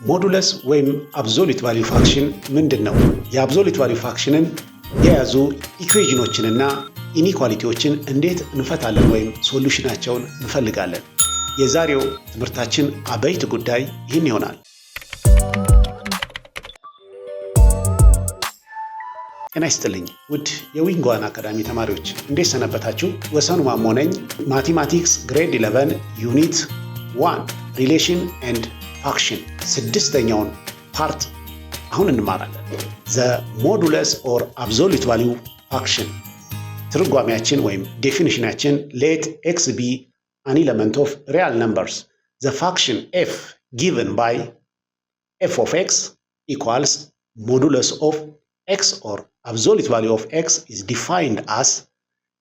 ሞዱለስ ወይም አብሶሉት ቫልዩ ፋንክሽን ምንድነው? የአብሶሉት ቫልዩ ፋንክሽንን የያዙ ኢኩዌሽኖችንና ኢኒኳሊቲዎችን እንዴት እንፈታለን ወይም ሶሉሽናቸውን እንፈልጋለን? የዛሬው ትምህርታችን አበይት ጉዳይ ይህን ይሆናል። ጤና ይስጥልኝ ውድ የዊንግ ዋን አካዳሚ ተማሪዎች እንዴት ሰነበታችሁ? ወሰኑ ማሞ ነኝ። ማቴማቲክስ ግሬድ 11 ዩኒት 1 ሪሌሽን ኤንድ ፋንክሽን ስድስተኛውን ፓርት አሁን እንማራለን። ዘ ሞዱለስ ኦር አብሶሉት ቫልዩ ፋንክሽን ትርጓሜያችን ወይም ዴፊኒሽናችን ሌት ኤክስ ቢ an element of real numbers. The function f given by f of x equals modulus of x or absolute value of x is defined as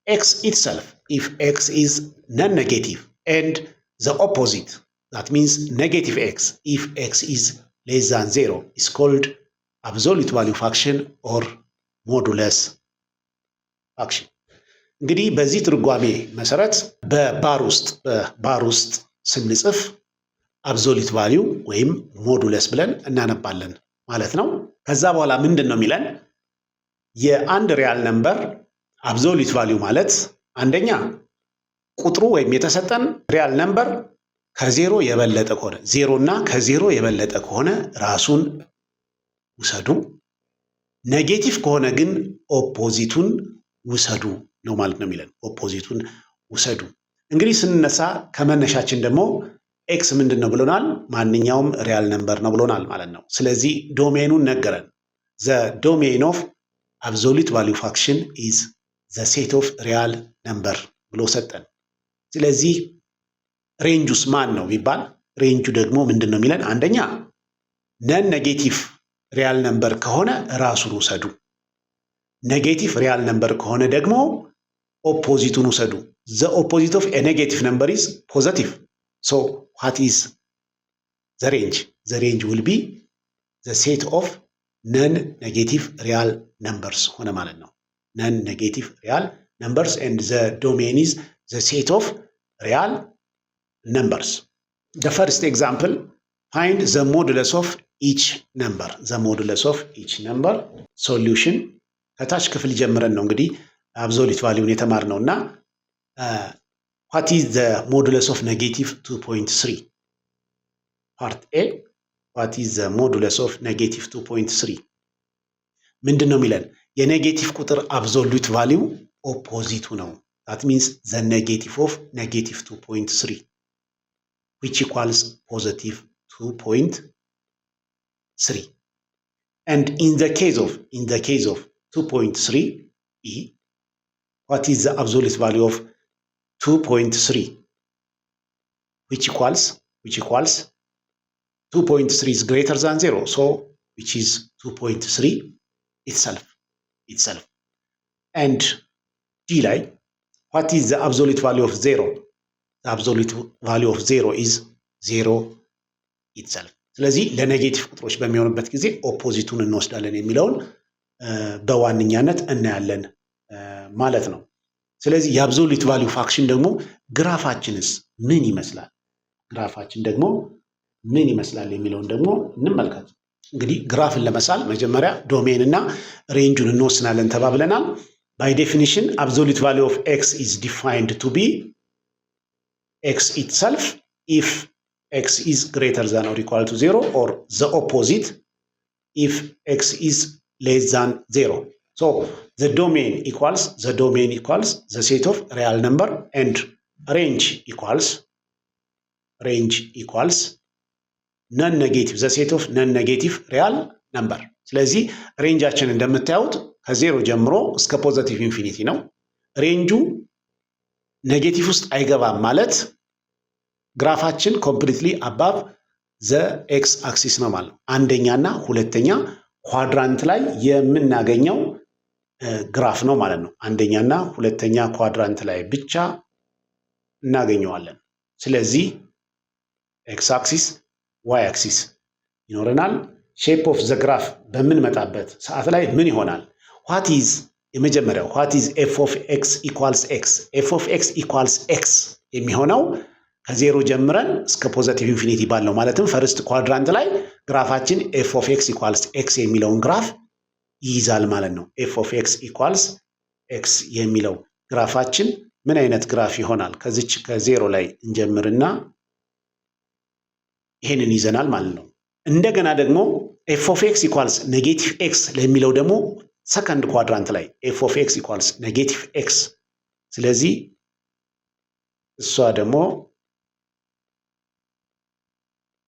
x itself if x is non-negative and the opposite, that means negative x if x is less than 0 is called absolute value function or modulus function. እንግዲህ በዚህ ትርጓሜ መሰረት በባር ውስጥ ስንጽፍ አብሶሉት ቫልዩ ወይም ሞዱለስ ብለን እናነባለን ማለት ነው። ከዛ በኋላ ምንድን ነው የሚለን? የአንድ ሪያል ነምበር አብሶሉት ቫልዩ ማለት አንደኛ ቁጥሩ ወይም የተሰጠን ሪያል ነምበር ከዜሮ የበለጠ ከሆነ ዜሮ እና ከዜሮ የበለጠ ከሆነ ራሱን ውሰዱ፣ ኔጌቲቭ ከሆነ ግን ኦፖዚቱን ውሰዱ ነው ማለት ነው የሚለን። ኦፖዚቱን ውሰዱ። እንግዲህ ስንነሳ ከመነሻችን ደግሞ ኤክስ ምንድን ነው ብሎናል? ማንኛውም ሪያል ነምበር ነው ብሎናል ማለት ነው። ስለዚህ ዶሜኑን ነገረን። ዘ ዶሜን ኦፍ አብሶሉት ቫልዩ ፋንክሽን ኢዝ ዘ ሴት ኦፍ ሪያል ነምበር ብሎ ሰጠን። ስለዚህ ሬንጁስ ማን ነው ቢባል ሬንጁ ደግሞ ምንድን ነው የሚለን? አንደኛ ነን ኔጌቲቭ ሪያል ነምበር ከሆነ ራሱን ውሰዱ። ኔጌቲቭ ሪያል ነምበር ከሆነ ደግሞ ኦፖዚቱን ውሰዱ። ዘ ኦፖዚት ኦፍ ኤ ኔጌቲቭ ነምበር ኢዝ ፖዘቲቭ። ሶ ዋት ኢዝ ዘ ሬንጅ? ዘ ሬንጅ ዊል ቢ ዘ ሴት ኦፍ ነን ኔጌቲቭ ሪያል ነምበርስ ሆነ ማለት ነው። ነን ኔጌቲቭ ሪያል ነምበርስ ኤንድ ዘ ዶሜን ኢዝ ዘ ሴት ኦፍ ሪያል ነምበርስ። ዘ ፈርስት ኤግዛምፕል ፋይንድ ዘ ሞዱለስ ኦፍ ኢች ነምበር። ዘ ሞዱለስ ኦፍ ኢች ነምበር ሶሉሽን ከታች ክፍል ጀምረን ነው እንግዲህ አብሶሉት ቫልዩን የተማርነው እና what is the modulus of negative 2.3? part A what is the modulus of negative 2.3? ምንድን ነው የሚለን? የኔጌቲቭ ቁጥር አብሶሉት ቫልዩ ኦፖዚቱ ነው። that means the negative of negative 2.3 which equals positive 2.3 and in the case of 2.3 e what is the absolute value of 2.3 which equals 2.3 is greater than 0, so which is 2.3 itself and d like what is the absolute value of 0? The absolute value of 0 is 0 itself. ስለዚህ ለኔጌቲቭ ቁጥሮች በሚሆንበት ጊዜ ኦፖዚቱን እንወስዳለን የሚለውን በዋነኛነት እናያለን ማለት ነው። ስለዚህ የአብሶሉት ቫልዩ ፋንክሽን ደግሞ ግራፋችንስ ምን ይመስላል? ግራፋችን ደግሞ ምን ይመስላል የሚለውን ደግሞ እንመልከት። እንግዲህ ግራፍን ለመሳል መጀመሪያ ዶሜን እና ሬንጁን እንወስናለን ተባብለናል። ባይ ዴፊኒሽን አብሶሉት ቫልዩ ኦፍ ኤክስ ኢዝ ዲፋይንድ ቱ ቢ ኤክስ ኢትሰልፍ ኢፍ ኤክስ ኢዝ ግሬተር ዛን ኦር ኢኳል ቱ 0 ኦር ዘ ኦፖዚት ኢፍ ኤክስ ኢዝ less than 0. So the domain equals the set of real number and range equals non-negative, the set of non-negative real number. ስለዚህ ሬንጃችን እንደምታዩት ከዜሮ ጀምሮ እስከ ፖዚቲቭ ኢንፊኒቲ ነው። ሬንጁ ኔጌቲቭ ውስጥ አይገባም ማለት ግራፋችን ኮምፕሊትሊ አባቭ ዘ ኤክስ አክሲስ ነው ማለት ነው። አንደኛና ሁለተኛ ኳድራንት ላይ የምናገኘው ግራፍ ነው ማለት ነው። አንደኛና ሁለተኛ ኳድራንት ላይ ብቻ እናገኘዋለን። ስለዚህ ኤክስ አክሲስ ዋይ አክሲስ ይኖረናል። ሼፕ ኦፍ ዘ ግራፍ በምንመጣበት ሰዓት ላይ ምን ይሆናል? የመጀመሪያው ዋት ኢዝ ኤፍ ኦፍ ኤክስ ኢኳልስ ኤክስ። ኤፍ ኦፍ ኤክስ ኢኳልስ ኤክስ የሚሆነው ከዜሮ ጀምረን እስከ ፖዘቲቭ ኢንፊኒቲ ባለው ማለትም ፈርስት ኳድራንት ላይ ግራፋችን ኤፍ ኦፍ ኤክስ ኢኳልስ ኤክስ የሚለውን ግራፍ ይይዛል ማለት ነው። ኤፍ ኦፍ ኤክስ ኢኳልስ ኤክስ የሚለው ግራፋችን ምን አይነት ግራፍ ይሆናል? ከዚች ከዜሮ ላይ እንጀምርና ይሄንን ይዘናል ማለት ነው። እንደገና ደግሞ ኤፍ ኦፍ ኤክስ ኢኳልስ ኔጌቲቭ ኤክስ ለሚለው ደግሞ ሰከንድ ኳድራንት ላይ ኤፍ ኦፍ ኤክስ ኢኳልስ ኔጌቲቭ ኤክስ፣ ስለዚህ እሷ ደግሞ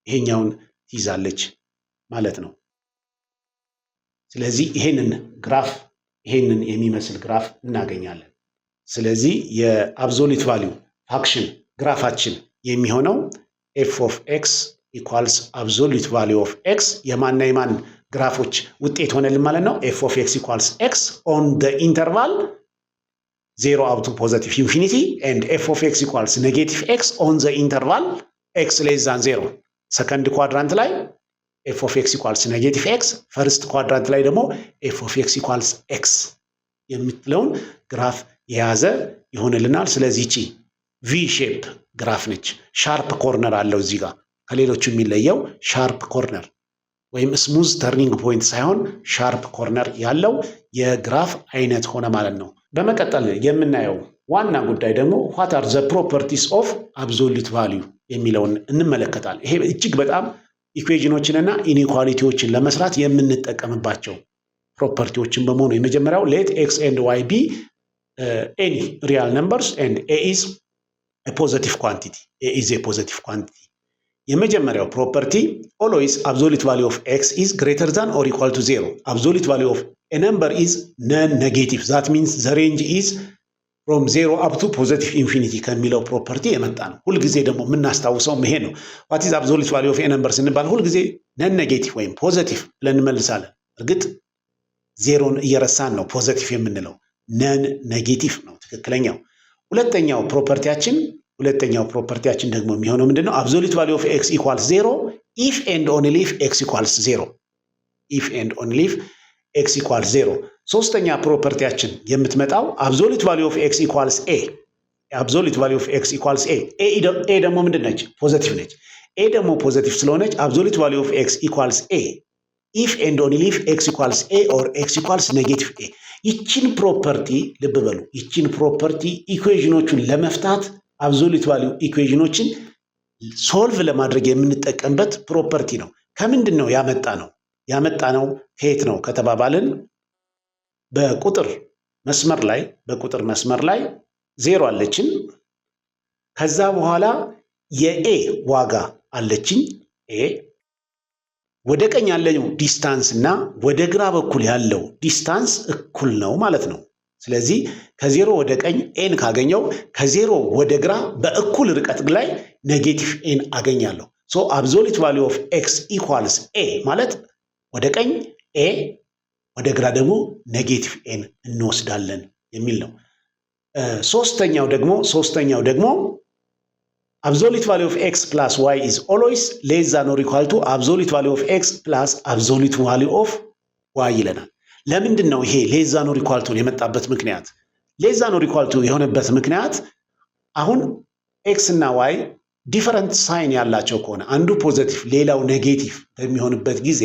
ይሄኛውን ትይዛለች ማለት ነው። ስለዚህ ይሄንን ግራፍ ይሄንን የሚመስል ግራፍ እናገኛለን። ስለዚህ የአብሶሉት ቫልዩ ፋንክሽን ግራፋችን የሚሆነው ኤፍ ኦፍ ኤክስ ኢኳልስ አብሶሉት ቫልዩ ኦፍ ኤክስ የማንና የማን ግራፎች ውጤት ሆነልን ማለት ነው። ኤፍ ኦፍ ኤክስ ኢኳልስ ኤክስ ኦን ደ ኢንተርቫል 0 up to positive infinity and f of x equals negative x on the interval x less than 0 ሰከንድ ኳድራንት ላይ f of x equals negative x ፈርስት ኳድራንት ላይ ደግሞ f of x equals x የምትለውን ግራፍ የያዘ ይሆንልናል። ስለዚህ እቺ ቪ ሼፕ ግራፍ ነች። ሻርፕ ኮርነር አለው እዚህ ጋር ከሌሎቹ የሚለየው ሻርፕ ኮርነር ወይም ስሙዝ ተርኒንግ ፖይንት ሳይሆን ሻርፕ ኮርነር ያለው የግራፍ አይነት ሆነ ማለት ነው። በመቀጠል የምናየው ዋና ጉዳይ ደግሞ what are the properties of absolute value የሚለውን እንመለከታለን። ይሄ እጅግ በጣም ኢኩዌሽኖችንና ኢኒኳሊቲዎችን ለመስራት የምንጠቀምባቸው ፕሮፐርቲዎችን በመሆኑ የመጀመሪያው let x and y be any real numbers and a is a positive quantity. a is a positive quantity. የመጀመሪያው ፕሮፐርቲ always absolute value of x is greater than or equal to 0. absolute value of a number is non-negative. That means the range is from 0 up to positive infinity ከሚለው ፕሮፐርቲ የመጣ ነው። ሁልጊዜ ደግሞ የምናስታውሰው ይሄ ነው። what is absolute value of a number ስንባል ሁልጊዜ non-negative ወይም ፖዚቲቭ ብለን እንመልሳለን። እርግጥ ዜሮን እየረሳን ነው ፖዚቲቭ የምንለው። non-negative ነው ትክክለኛው። ሁለተኛው ፕሮፐርቲያችን ደግሞ የሚሆነው ምንድነው? absolute value of x equals 0 if and only if x equals 0. if and only if x equals 0. ሶስተኛ ፕሮፐርቲያችን የምትመጣው absolute value of x equals a. absolute value of x equals a. a ደግሞ ምንድነች? ፖዚቲቭ ነች። a ደግሞ ፖዚቲቭ ስለሆነች absolute value of x equals a if and only if x equals a or x equals negative a. ይቺን ፕሮፐርቲ ልብ በሉ። ይቺን ፕሮፐርቲ ኢኩዌሽኖቹን ለመፍታት absolute value ኢኩዌሽኖችን ሶልቭ ለማድረግ የምንጠቀምበት ፕሮፐርቲ ነው። ከምንድን ነው ያመጣ ነው ከየት ነው ከተባባልን በቁጥር መስመር ላይ ዜሮ አለችን። ከዛ በኋላ የኤ ዋጋ አለችኝ ኤ ወደ ቀኝ ያለው ዲስታንስ እና ወደ ግራ በኩል ያለው ዲስታንስ እኩል ነው ማለት ነው። ስለዚህ ከዜሮ ወደ ቀኝ ኤን ካገኘው ከዜሮ ወደ ግራ በእኩል ርቀት ላይ ኔጌቲቭ ኤን አገኛለሁ። ሶ absolute value of x equals a ማለት ወደ ቀኝ ኤ ወደ ግራ ደግሞ ኔጌቲቭ ኤን እንወስዳለን የሚል ነው። ሶስተኛው ደግሞ absolute value of x plus y is always less than or equal to absolute value of x plus absolute value of y ይለናል። ለምንድን ነው ይሄ less than or equal to የመጣበት ምክንያት? less than or equal to የሆነበት ምክንያት አሁን x እና y ዲፈረንት ሳይን ያላቸው ከሆነ አንዱ ፖዚቲቭ ሌላው ኔጌቲቭ በሚሆንበት ጊዜ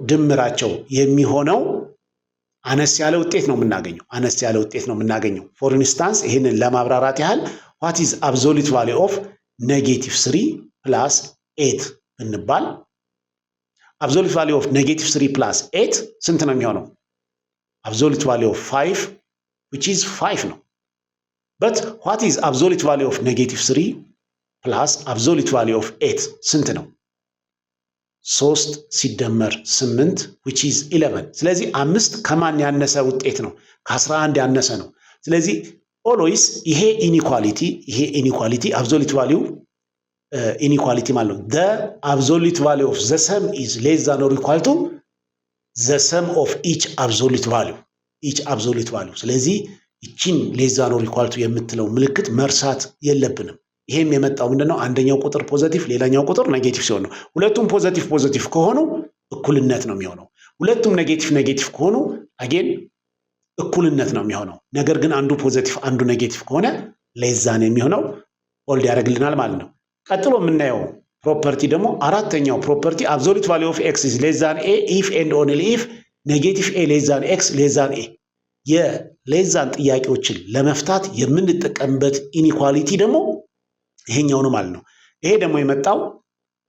ድምራቸው የሚሆነው አነስ ያለ ውጤት ነው የምናገኘው። ፎር ኢንስታንስ ይሄንን ለማብራራት ያህል what is absolute value of negative 3 plus 8 እንባል absolute value of negative 3 plus 8 ስንት ነው የሚሆነው? absolute value of 5 which is 5 ነው። but what is absolute value of negative 3 plus absolute value of 8 ስንት ነው? 3 ሲደመር 8 which is 11። ስለዚህ 5 ከማን ያነሰ ውጤት ነው? ከ11 ያነሰ ነው። ስለዚህ always ይሄ ኢኒኳሊቲ absolute value ኢኒኳሊቲ ማለት ነው። the absolute value of the sum is less than or equal to the sum of each absolute value. ስለዚህ ይቺን less than or equal to የምትለው ምልክት መርሳት የለብንም። ይሄም የመጣው ምንድነው? አንደኛው ቁጥር ፖዚቲቭ ሌላኛው ቁጥር ኔጌቲቭ ሲሆን ነው። ሁለቱም ፖዚቲቭ ከሆኑ እኩልነት ነው የሚሆነው። ሁለቱም ኔጌቲቭ ከሆኑ አጌን እኩልነት ነው የሚሆነው። ነገር ግን አንዱ ፖዚቲቭ አንዱ ኔጌቲቭ ከሆነ less than የሚሆነው ሆልድ ያደርግልናል ማለት ነው። ቀጥሎ የምናየው ፕሮፐርቲ ደግሞ አራተኛው ፕሮፐርቲ አብሶሉት ቫልዩ ኦፍ ኤክስ ኢዝ ሌስ ዛን ኤ ኢፍ ኤንድ ኦንሊ ኢፍ ኔጌቲቭ ኤ ሌስ ዛን ኤክስ ሌስ ዛን ኤ። የሌስ ዛን ጥያቄዎችን ለመፍታት የምንጠቀምበት ኢኒኳሊቲ ደግሞ ይሄኛው ነው ማለት ነው። ይሄ ደግሞ የመጣው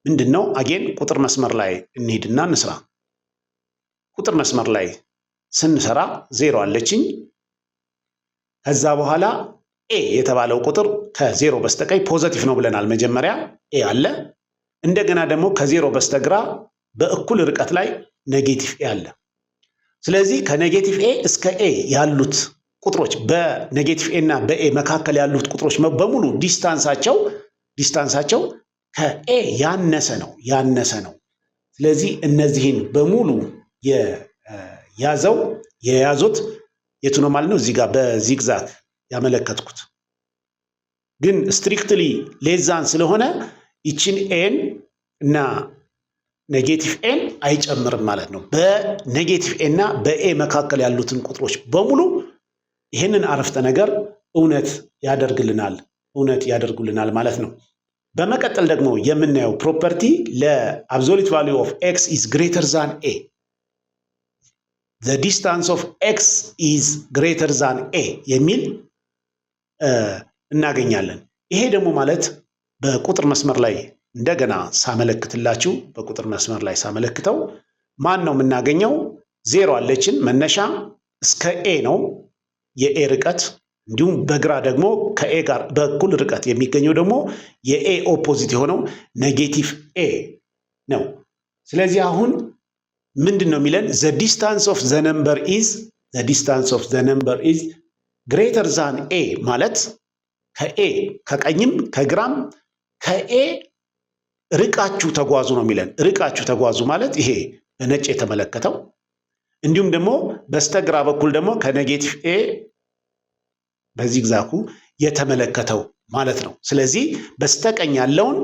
ምንድን ነው? አጌን ቁጥር መስመር ላይ እንሂድና እንስራ። ቁጥር መስመር ላይ ስንሰራ 0 አለችኝ። ከዛ በኋላ ኤ የተባለው ቁጥር ከ0 በስተቀኝ ፖዘቲቭ ነው ብለናል። መጀመሪያ ኤ አለ። እንደገና ደግሞ ከ0 በስተግራ በእኩል ርቀት ላይ ኔጌቲቭ ኤ አለ። ስለዚህ ከኔጌቲቭ ኤ እስከ ኤ ያሉት ቁጥሮች በኔጌቲቭ ኤ እና በኤ መካከል ያሉት ቁጥሮች በሙሉ ዲስታንሳቸው ከኤ ያነሰ ነው። ስለዚህ እነዚህን በሙሉ የያዙት የቱ ነው ማለት ነው? እዚህ ጋር በዚግዛግ ያመለከትኩት ግን ስትሪክትሊ ሌዛን ስለሆነ ይችን ኤን እና ኔጌቲቭ ኤን አይጨምርም ማለት ነው። በኔጌቲቭ ኤ እና በኤ መካከል ያሉትን ቁጥሮች በሙሉ ይህንን አረፍተ ነገር እውነት ያደርጉልናል ማለት ነው። በመቀጠል ደግሞ የምናየው ፕሮፐርቲ ለአብሶሉት ቫልዩ ኦፍ ኤክስ ኢዝ ግሬተር ዛን ኤ the distance of x is greater than a የሚል እናገኛለን። ይሄ ደግሞ ማለት በቁጥር መስመር ላይ እንደገና ሳመለክትላችሁ በቁጥር መስመር ላይ ሳመለክተው ማን ነው የምናገኘው? 0 አለችን መነሻ እስከ ኤ ነው የኤ ርቀት። እንዲሁም በግራ ደግሞ ከኤ ጋር በእኩል ርቀት የሚገኘው ደግሞ የኤ ኦፖዚት የሆነው ኔጌቲቭ ኤ ነው። ስለዚህ አሁን ምንድን ነው የሚለን? the distance of the number is greater than a ማለት ከኤ ከቀኝም ከግራም ከኤ ርቃችሁ ተጓዙ ነው የሚለን። ርቃችሁ ተጓዙ ማለት ይሄ በነጭ የተመለከተው፣ እንዲሁም ደግሞ በስተግራ በኩል ደግሞ ከኔጌቲቭ ኤ በዚግዛጉ የተመለከተው ማለት ነው። ስለዚህ በስተቀኝ ያለውን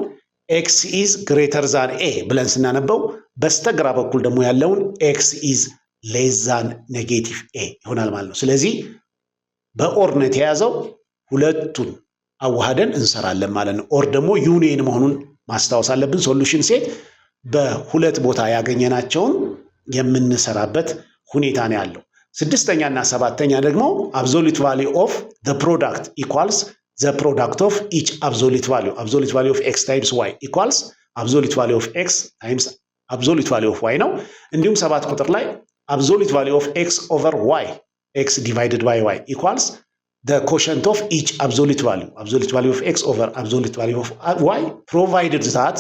ኤክስ ኢዝ ግሬተር ዛን ኤ ብለን ስናነበው በስተግራ በኩል ደግሞ ያለውን ኤክስ ኢዝ ሌስ ዛን ኔጌቲቭ ኤ ይሆናል ማለት ነው። ስለዚህ በኦር ነው የተያዘው። ሁለቱን አዋህደን እንሰራለን ማለት ነው። ኦር ደግሞ ዩኒየን መሆኑን ማስታወስ አለብን። ሶሉሽን ሴት በሁለት ቦታ ያገኘናቸውን የምንሰራበት ሁኔታ ነው ያለው። ስድስተኛ እና ሰባተኛ ደግሞ አብሶሉት ቫልዩ ኦፍ ዘ ፕሮዳክት ኢኳልስ the product of each absolute value of x times y equals absolute value of x times absolute value of y ነው። እንዲሁም 7 ቁጥር ላይ absolute value of x over y x divided by y equals the quotient of each absolute value of x over absolute value of y provided that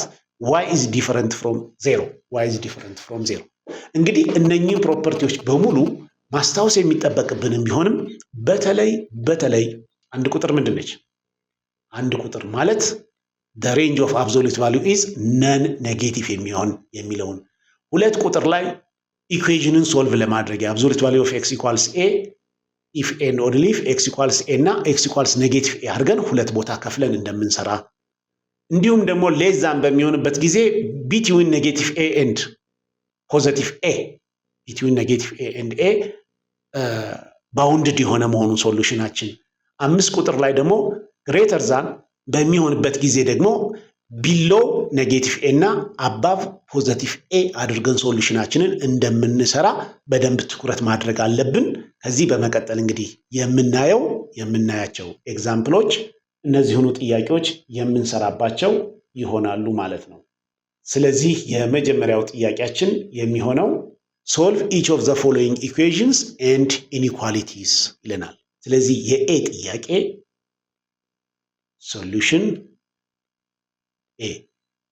y is different from 0 እንግዲህ እነኚህ ፕሮፐርቲዎች በሙሉ ማስታወስ የሚጠበቅብንም ቢሆንም በተለይ አንድ ቁጥር ምንድን ነች? አንድ ቁጥር ማለት the range of absolute value is non negative የሚለውን ሁለት ቁጥር ላይ ኢኩዌሽንን ሶልቭ ለማድረግ absolute value of x equals a if and only if x equals a እና x equals negative a አድርገን ሁለት ቦታ ከፍለን እንደምንሰራ፣ እንዲሁም ደግሞ less than በሚሆንበት ጊዜ between negative a and positive a ባውንድድ የሆነ መሆኑን ሶሉሽናችን። 5 ቁጥር ላይ ደግሞ ግሬተር ዛን በሚሆንበት ጊዜ ደግሞ ቢሎ ኔጌቲቭ ኤ እና አባቭ ፖዘቲቭ ኤ አድርገን ሶሉሽናችንን እንደምንሰራ በደንብ ትኩረት ማድረግ አለብን። ከዚህ በመቀጠል እንግዲህ የምናያቸው ኤግዛምፕሎች እነዚህኑ ጥያቄዎች የምንሰራባቸው ይሆናሉ ማለት ነው። ስለዚህ የመጀመሪያው ጥያቄያችን የሚሆነው solve each of the following equations and inequalities ይለናል። ስለዚህ የኤ ጥያቄ ሶሉሽን ኤ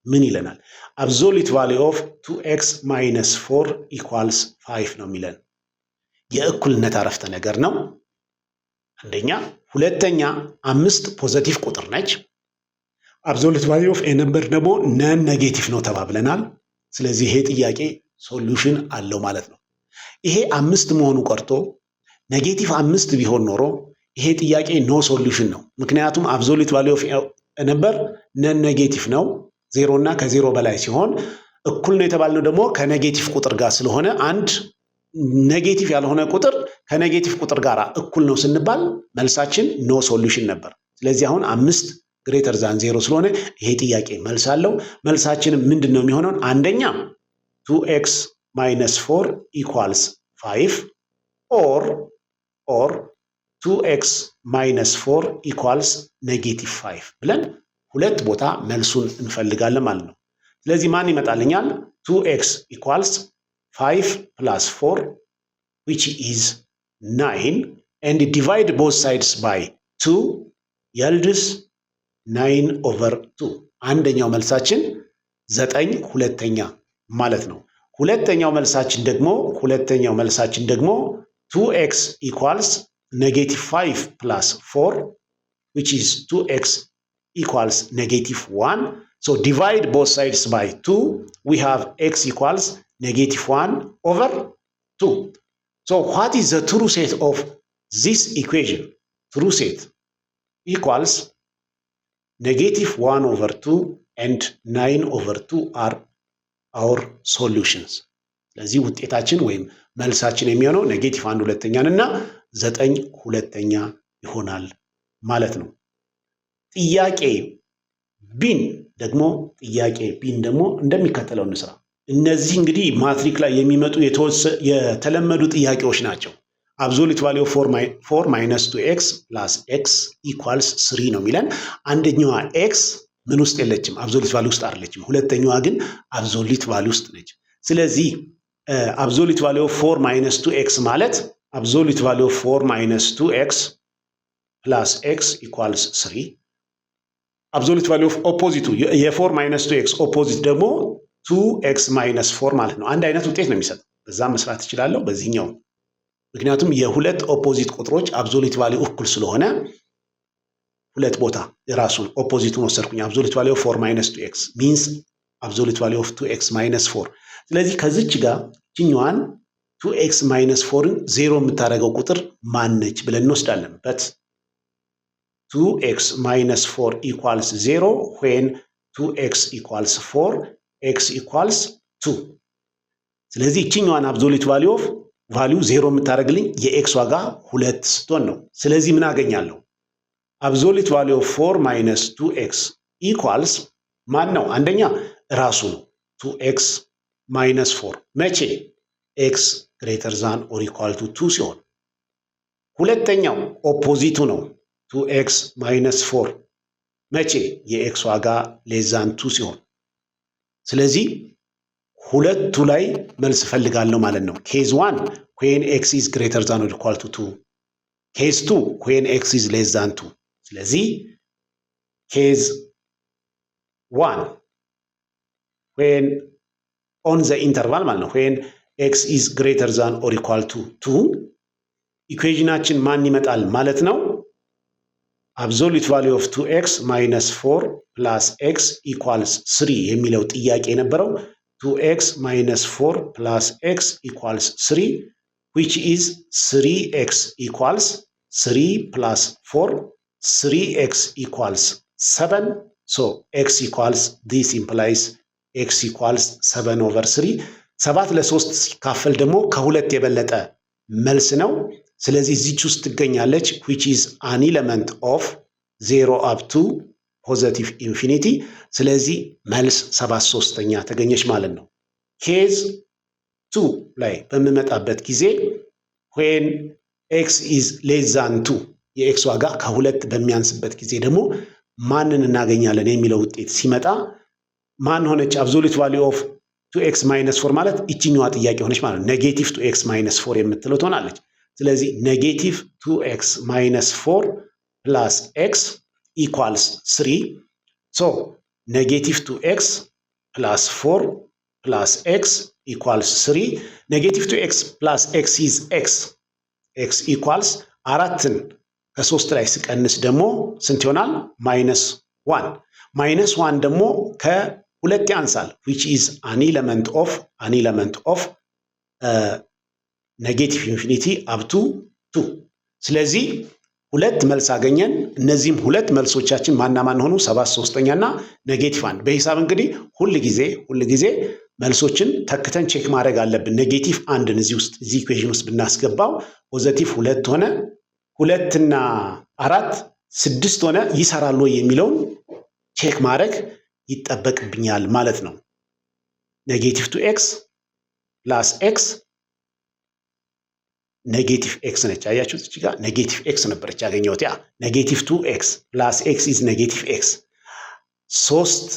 ምን ይለናል? absolute value of 2x minus 4 equals 5 ነው የሚለን። የእኩልነት አረፍተ ነገር ነው አንደኛ። ሁለተኛ 5 ፖዚቲቭ ቁጥር ነች። absolute value of a number ደግሞ ነን ኔጌቲቭ ነው ተባብለናል። ስለዚህ ይሄ ጥያቄ ሶሉሽን አለው ማለት ነው። ይሄ 5 መሆኑ ቀርቶ ኔጌቲቭ 5 ቢሆን ኖሮ ይሄ ጥያቄ ኖ ሶሉሽን ነው። ምክንያቱም absolute value of a number ነን ኔጌቲቭ ነው፣ 0 እና ከ0 በላይ ሲሆን እኩል ነው የተባልነው ደግሞ ከኔጌቲቭ ቁጥር ጋር ስለሆነ አንድ ኔጌቲቭ ያልሆነ ቁጥር ከኔጌቲቭ ቁጥር ጋር እኩል ነው ስንባል መልሳችን ኖ ሶሉሽን ነበር። ስለዚህ አሁን 5 ግሬተር ዛን 0 ስለሆነ ይሄ ጥያቄ መልስ አለው። መልሳችንም ምንድን ነው የሚሆነው? አንደኛ 2x minus 4 equals 5 or 2x minus 4 equals negative 5 ብለን ሁለት ቦታ መልሱን እንፈልጋለን ማለት ነው። ስለዚህ ማን ይመጣልኛል? 2x equals 5 plus 4 which is 9 and divide both sides by 2 yields 9 over 2 አንደኛው መልሳችን 9 ሁለተኛ ማለት ነው። ሁለተኛው መልሳችን ደግሞ 2x equals negative 5 plus 4 which is 2x equals negative 1. So divide both sides by 2. We have x equals negative 1 over 2. So what is the true set of this equation? True set equals negative 1 over 2 and 9 over 2 are our solutions. ስለዚህ ውጤታችን ወይም መልሳችን የሚሆነው ኔጌቲቭ 1 ሁለተኛንና 9 ሁለተኛ ይሆናል ማለት ነው። ጥያቄ ቢን ደግሞ እንደሚከተለው እንስራ። እነዚህ እንግዲህ ማትሪክ ላይ የሚመጡ የተለመዱ ጥያቄዎች ናቸው። absolute value of 4 minus 2x plus x equals 3 ነው የሚለን። አንደኛዋ x ምን ውስጥ የለችም? absolute value ውስጥ አይደለችም። ሁለተኛዋ ግን absolute value ውስጥ ነች። ስለዚህ absolute value of 4 minus 2x ማለት absolute value of 4 minus 2x plus x equals 3. absolute value of opposite የ4 minus 2x opposite ደግሞ 2x minus 4 ማለት ነው። አንድ አይነት ውጤት ነው የሚሰጥ። በዛ መስራት እችላለሁ በዚህኛው። ምክንያቱም የሁለት ኦፖዚት ቁጥሮች absolute value እኩል ስለሆነ ሁለት ቦታ የራሱን ኦፖዚቱን ወሰድኩኝ። absolute value of 4 minus 2x means absolute value of 2x minus 4። ስለዚህ ከዚች ጋር እኛዋን 2x minus 4ን 0 የምታደርገው ቁጥር ማነች ብለን እንወስዳለን። but 2x minus 4 equals 0 when 2x equals 4 x equals 2. ስለዚህ እኛዋን absolute value of value 0 የምታደርግልኝ የx ዋጋ 2 ስትሆን ነው። ስለዚህ ምን አገኛለሁ? absolute value of 4 minus 2x equals ማን ነው? አንደኛ ራሱ ነው 2x minus 4 መቼ? x greater than or equal to 2 ሲሆን። ሁለተኛው ኦፖዚቱ ነው 2x minus 4 መቼ? የx ዋጋ less than 2 ሲሆን። ስለዚህ ሁለቱ ላይ መልስ ፈልጋለሁ ማለት ነው። case 1 when x is greater than or equal to 2. case 2 when x is less than 2. ስለዚህ case 1 when on the interval ማለት ነው when x is greater than or equal to 2 ኢኩዌሽናችን ማን ይመጣል ማለት ነው? absolute value of 2x minus 4 plus x equals 3 የሚለው ጥያቄ የነበረው 2x minus 4 plus x equals 3 which is 3x equals 3 plus 4 3x equals 7. so x equals this implies x equals 7 over 3. 7 ለ3 ሲካፈል ደግሞ ከሁለት የበለጠ መልስ ነው። ስለዚህ እዚች ውስጥ ትገኛለች which is an element of 0 up to positive infinity. ስለዚህ መልስ 7/3 ተገኘች ማለት ነው። ኬዝ 2 ላይ በመመጣበት ጊዜ when x is less than 2 የx ዋጋ ከሁለት በሚያንስበት ጊዜ ደግሞ ማንን እናገኛለን የሚለው ውጤት ሲመጣ ማን ሆነች? absolute value of 2x minus 4 ማለት እቺኛዋ ጥያቄ ሆነች ማለት ነው። ኔጌቲቭ 2x minus 4 የምትለው ትሆናለች። ስለዚህ ኔጌቲቭ 2x minus 4 plus x equals 3. so ኔጌቲቭ 2x plus 4 plus x equals 3. ኔጌቲቭ 2x plus x is x equals 4ን ከ3 ላይ ስቀንስ ደግሞ ስንት ይሆናል? -1. -1 ደግሞ ከሁለት ያንሳል which is an element of negative infinity up to 2. ስለዚህ ሁለት መልስ አገኘን። እነዚህም ሁለት መልሶቻችን ማን ሆኑ? 7/3 እና -1። በሂሳብ እንግዲህ ሁል ጊዜ መልሶችን ተክተን ቼክ ማድረግ አለብን። ኔጌቲቭ 1ን እዚህ ኢኩዌሽን ውስጥ ብናስገባው ፖዚቲቭ 2 ሆነ 2 እና 4 6 ሆነ ይሰራል ወይ የሚለውን ቼክ ማድረግ ይጠበቅብኛል ማለት ነው። ኔጌቲቭ 2x ፕላስ ኤክስ ኔጌቲቭ ኤክስ ነች። አያችሁት? እዚህ ጋር ኔጌቲቭ ኤክስ ነበረች ያገኘሁት። ያ ኔጌቲቭ 2x ፕላስ ኤክስ ኢዝ ኔጌቲቭ ኤክስ 3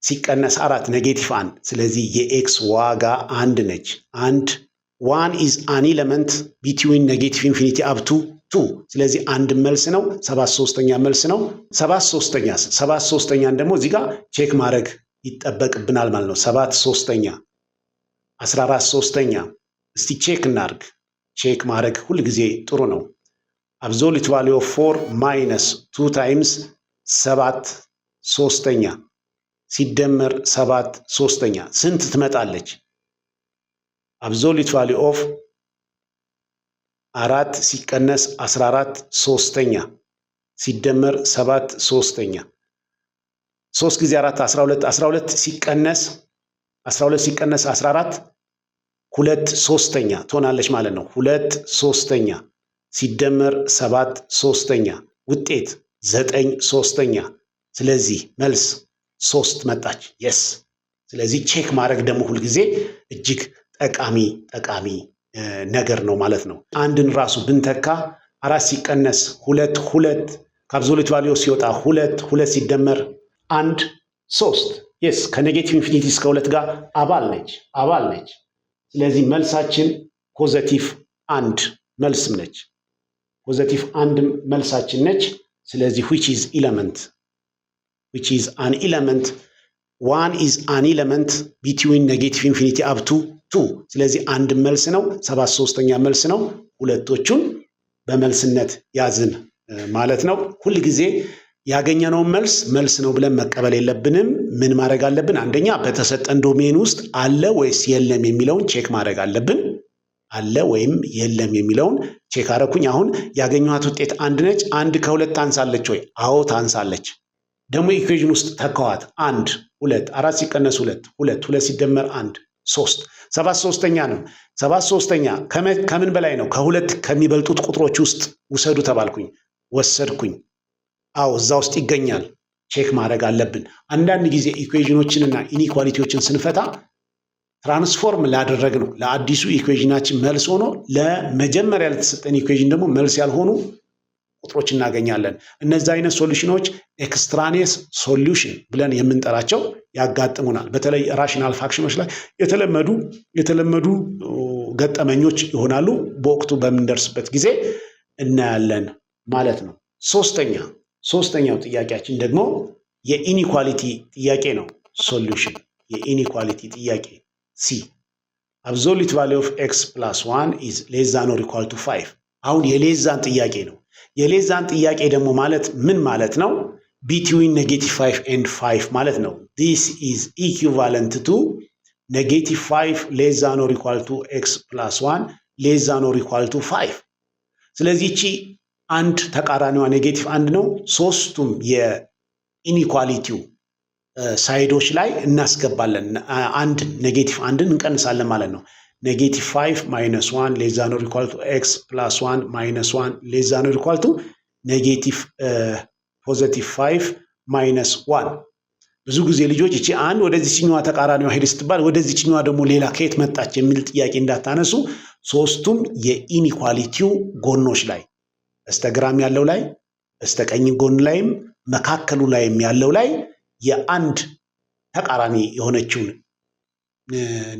ሲቀነስ 4 ኔጌቲቭ 1። ስለዚህ የኤክስ ዋጋ 1 ነች። 1 ኢዝ አን ኤለመንት ቢትዊን ኔጌቲቭ ኢንፊኒቲ አፕ ቱ 2። ስለዚህ አንድ መልስ ነው። 7/3 መልስ ነው። 7/3ኛን ደግሞ እዚህ ጋር ቼክ ማድረግ ይጠበቅብናል ማለት ነው። 7/3 14/3 እስቲ ቼክ እናርግ። ቼክ ማድረግ ሁል ጊዜ ጥሩ ነው። አብሶሉት ቫልዩ ኦፍ 4 ማይነስ 2 ታይምስ 7/3 ሲደመር 7/3 ስንት ትመጣለች? አብሶሉት ቫልዩ ኦፍ 4 ሲቀነስ 14/3 ሲደመር 7/3 3 ጊዜ 4 12 12 ሲቀነስ 14 2/3 ትሆናለች ማለት ነው። 2/3 ሲደመር 7/3 ውጤት 9/3። ስለዚህ መልስ 3 መጣች። የስ ስለዚህ ቼክ ማድረግ ደግሞ ሁልጊዜ እጅግ ጠቃሚ ነገር ነው ማለት ነው። አንድን ራሱ ብንተካ 4 ሲቀነስ 2 ከአብሶሉት ቫልዩ ሲወጣ 2 ሲደመር 1 3። የስ ከኔጌቲቭ ኢንፊኒቲ እስከ 2 ጋር አባል ነች። ስለዚህ መልሳችን ፖዘቲቭ 1 መልስም ነች። ፖዘቲቭ 1 መልሳችን ነች። ስለዚህ which is an element 1 is an element between negative infinity up to 2። ስለዚህ አንድ መልስ ነው። 7/3 መልስ ነው። ሁለቶቹን በመልስነት ያዝን ማለት ነው። ሁል ጊዜ ያገኘነውን መልስ ነው ብለን መቀበል የለብንም። ምን ማድረግ አለብን? አንደኛ በተሰጠን ዶሜን ውስጥ አለ ወይስ የለም የሚለውን ቼክ ማድረግ አለብን። አለ ወይም የለም የሚለውን ቼክ አደረኩኝ። አሁን ያገኘኋት ውጤት 1 ነች። 1 ከ2 ታንሳለች ወይ? አዎ ታንሳለች። ደግሞ ኢኩዌሽን ውስጥ ተካዋት 1 2 4 ሲቀነስ 2 ሲደመር 1 3 7/3 ነው። 7/3 ከምን በላይ ነው? ከ2 ከሚበልጡት ቁጥሮች ውስጥ ውሰዱ ተባልኩኝ። ወሰድኩኝ። አዎ እዛ ውስጥ ይገኛል። ቼክ ማድረግ አለብን። አንዳንድ ጊዜ ኢኩዌሽኖችንና ኢኒኳሊቲዎችን ስንፈታ ትራንስፎርም ላደረግ ነው ለአዲሱ ኢኩዌሽናችን መልስ ሆኖ ለመጀመሪያ ለተሰጠን ኢኩዌሽን ደግሞ መልስ ያልሆኑ ቁጥሮች እናገኛለን። እነዚህ አይነት ሶሉሽኖች ኤክስትራኔስ ሶሉሽን ብለን የምንጠራቸው ያጋጥሙናል። በተለይ ራሽናል ፋክሽኖች ላይ የተለመዱ ገጠመኞች ይሆናሉ። በወቅቱ በምንደርስበት ጊዜ እናያለን ማለት ነው። ሶስተኛው ጥያቄያችን ደግሞ የኢኒኳሊቲ ጥያቄ ነው። ሶሉሽን የኢኒኳሊቲ ጥያቄ ሲ አብሶሉት ቫልዩ ኦፍ ኤክስ ፕላስ 1 ኢዝ ሌስ ዛን ኦር ኢኳል ቱ 5። አሁን የሌዛን ጥያቄ ነው። የሌዛን ጥያቄ ደግሞ ማለት ምን ማለት ነው? ቢትዊን ኔጌቲቭ 5 ኤንድ 5 ማለት ነው። ዲስ ኢዝ ኢኩቫለንት ቱ ኔጌቲቭ 5 ሌስ ዛን ኦር ኢኳል ቱ ኤክስ ፕላስ 1 ሌስ ዛን ኦር ኢኳል ቱ 5። ስለዚህ እቺ አንድ ተቃራኒዋ ኔጌቲቭ 1 ነው። ሶስቱም የኢኒኳሊቲው ሳይዶች ላይ እናስገባለን። አንድ ኔጌቲቭ 1ን እንቀንሳለን ማለት ነው። ኔጌቲቭ 5 ማይነስ 1 ሌስ ዛን ኦር ኢኳል ቱ ኤክስ ፕላስ 1 ማይነስ 1 ሌስ ዛን ኦር ኢኳል ቱ ኔጌቲቭ ፖዘቲቭ 5 ማይነስ 1። ብዙ ጊዜ ልጆች እቺ አንድ ወደዚህኛዋ ተቃራኒዋ ሄድ ስትባል ወደዚህኛዋ ደግሞ ሌላ ከየት መጣች የሚል ጥያቄ እንዳታነሱ። ሶስቱም የኢኒኳሊቲው ጎኖች ላይ በስተግራም ያለው ላይ በስተቀኝ ጎን ላይም መካከሉ ላይም ያለው ላይ የአንድ ተቃራኒ የሆነችውን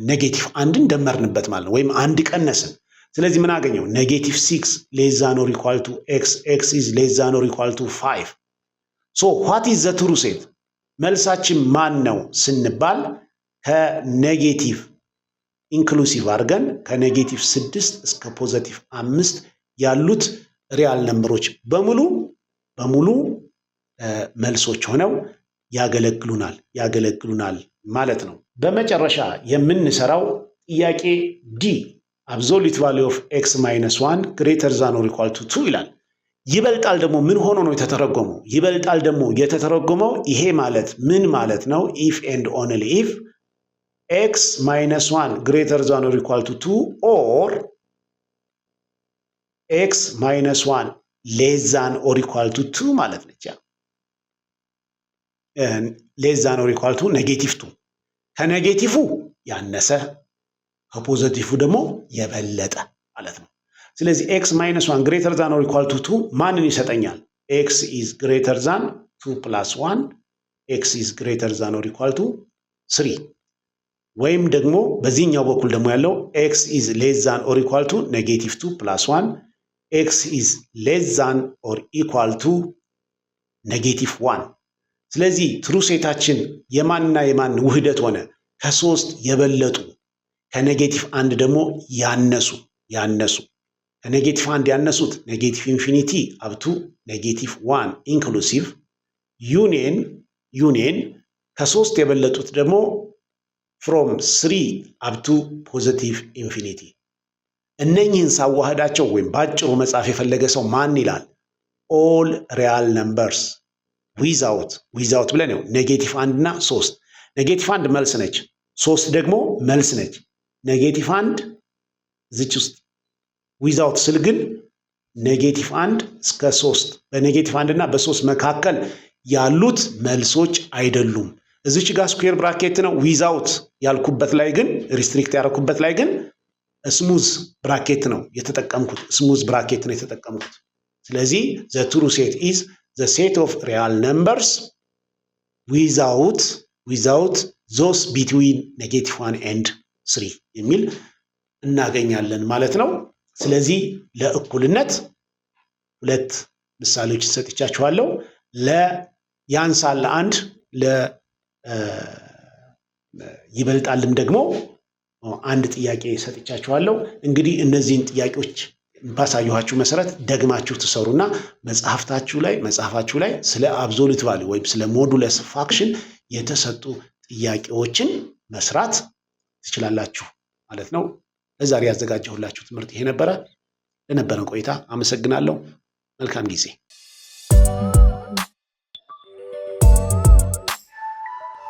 ኔጌቲቭ 1ን ደመርንበት ማለት ነው፣ ወይም አንድ ቀነስን። ስለዚህ ምን አገኘው? ኔጌቲቭ 6 ሌስ ዛን ኦር ኢኳል ቱ ኤክስ ኤክስ ኢዝ ሌስ ዛን ኦር ኢኳል ቱ 5። ሶ ዋት ኢዝ ዘ ትሩ ሴት? መልሳችን ማን ነው ስንባል ከኔጌቲቭ ኢንክሉሲቭ አድርገን ከኔጌቲቭ 6 እስከ ፖዘቲቭ 5 ያሉት ሪያል ነምበሮች በሙሉ መልሶች ሆነው ያገለግሉናል ማለት ነው። በመጨረሻ የምንሰራው ጥያቄ ዲ አብሶሉት ቫልዩ ኦፍ ኤክስ ማይነስ 1 ግሬተር ዛን ኦር ኢኳል ቱ 2 ይላል። ይበልጣል ደግሞ ምን ሆኖ ነው የተተረጎመው? ይበልጣል ደግሞ የተተረጎመው ይሄ ማለት ምን ማለት ነው? ኢፍ ኤንድ ኦንሊ ኢፍ ኤክስ ማይነስ 1 ግሬተር ዛን ኦር ኢኳል ቱ 2 ኦር ኤክስ ማይነስ 1 ሌስ ዛን ኦር ኢኳል ቱ 2 ማለት ነች። ሌስ ዛን ኦር ኢኳል ቱ ኔጌቲቭ 2 ከኔጌቲቭ ያነሰ ከፖዚቲቭ ደግሞ የበለጠ ማለት ነው። ስለዚህ ኤክስ ማይነስ 1 ግሬተር ዛን ኦር ኢኳል ቱ 2 ማንን ይሰጠኛል? ኤክስ ኢዝ ግሬተር ዛን 2 ፕላስ 1 ኤክስ ኢዝ ግሬተር ዛን ኦር ኢኳል ቱ 3 ወይም ደግሞ በዚህኛው በኩል ደግሞ ያለው ኤክስ ኢዝ ሌስ ዛን ኦር ኢኳል ቱ ኔጌቲቭ 2 ፕላስ 1 ኤክስ ኢዝ ሌስ ዛን ኦር ኢኳል ቱ ኔጌቲቭ 1። ስለዚህ ትሩ ሴታችን የማንና የማን ውህደት ሆነ? ከሶስት የበለጡ ከኔጌቲቭ 1 ደግሞ ያነሱ ከኔጌቲቭ 1 ያነሱት ኔጌቲቭ ኢንፊኒቲ አብቱ ኔጌቲቭ 1 ኢንክሉሲቭ ዩኒየን ከሶስት የበለጡት ደግሞ ፍሮም 3 አብቱ ፖዚቲቭ ኢንፊኒቲ። እነኚህን ሳዋህዳቸው ወይም ባጭሩ መጻፍ የፈለገ ሰው ማን ይላል? ኦል ሪያል ነምበርስ ዊዛውት ብለን ነው። ኔጌቲቭ 1 እና 3 ኔጌቲቭ 1 መልስ ነች፣ 3 ደግሞ መልስ ነች። ኔጌቲቭ 1 እዚች ውስጥ ዊዛውት ስል ግን ኔጌቲቭ 1 እስከ 3 በኔጌቲቭ 1 እና በ3 መካከል ያሉት መልሶች አይደሉም። እዚች ጋር ስኩዌር ብራኬት ነው። ዊዛውት ያልኩበት ላይ ግን ሪስትሪክት ያደረኩበት ላይ ግን ስሙዝ ብራኬት ነው የተጠቀምኩት። ስለዚህ ዘ ትሩ ሴት ኢዝ ዘ ሴት ኦፍ ሪያል ነምበርስ ዊዛውት ዞስ ቢትዊን ኔጌቲቭ 1 ኤንድ 3 የሚል እናገኛለን ማለት ነው። ስለዚህ ለእኩልነት ሁለት ምሳሌዎች ሰጥቻችኋለሁ። ያንሳል ለአንድ ይበልጣልም ደግሞ አንድ ጥያቄ ሰጥቻችኋለሁ። እንግዲህ እነዚህን ጥያቄዎች ባሳየኋችሁ መሰረት ደግማችሁ ትሰሩና መጽሐፋችሁ ላይ ስለ አብሶሉት ቫልዩ ወይም ስለ ሞዱለስ ፋክሽን የተሰጡ ጥያቄዎችን መስራት ትችላላችሁ ማለት ነው። ለዛሬ ያዘጋጀሁላችሁ ትምህርት ይሄ ነበረ። ለነበረን ቆይታ አመሰግናለሁ። መልካም ጊዜ